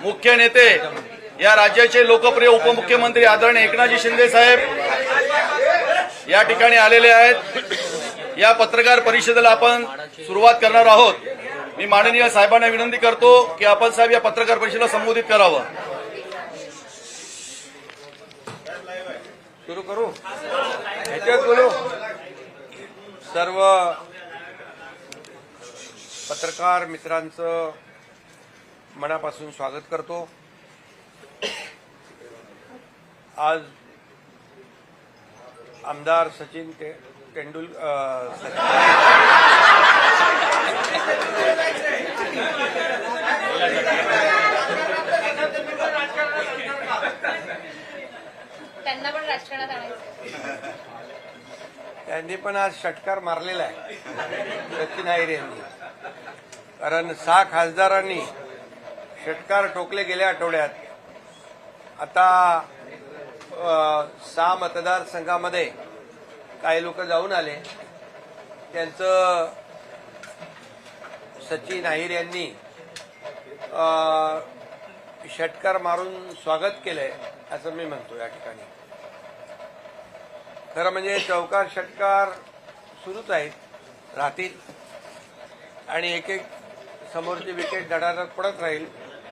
मुख्य नेते, या राज्याचे लोकप्रिय उपमुख्यमंत्री आदरणीय एकनाथजी शिंदे साहेब या ठिकाणी आलेले आहेत। या पत्रकार परिषदेला आपण सुरुवात करणार आहोत। मी माननीय साहेबांना विनंती करतो की आपण साहेब या पत्रकार परिषदेला संबोधित करावं। सुरू करू, ह्याच्यात बोलू। सर्व पत्रकार मित्रांचं मनापासून स्वागत करतो। आज आमदार सचिन त्यांना पण राजकारणात आणायचं। त्यांनी पण आज षटकार मारलेला आहे सचिन अहिर यांनी, कारण 6 खासदारांनी षटकार ठोकले गेल्या आठवड्यात। आता 6 मतदारसंघामध्ये काही लोक जाऊन आले, त्यांचं सचिन अहिर यांनी षटकार मारून स्वागत केलंय असं मी म्हणतो। या ठिकाणी खरं म्हणजे चौकार षटकार सुरूच आहेत, राहतील आणि एक एक समोरची विकेट धडाधड पडत राहील।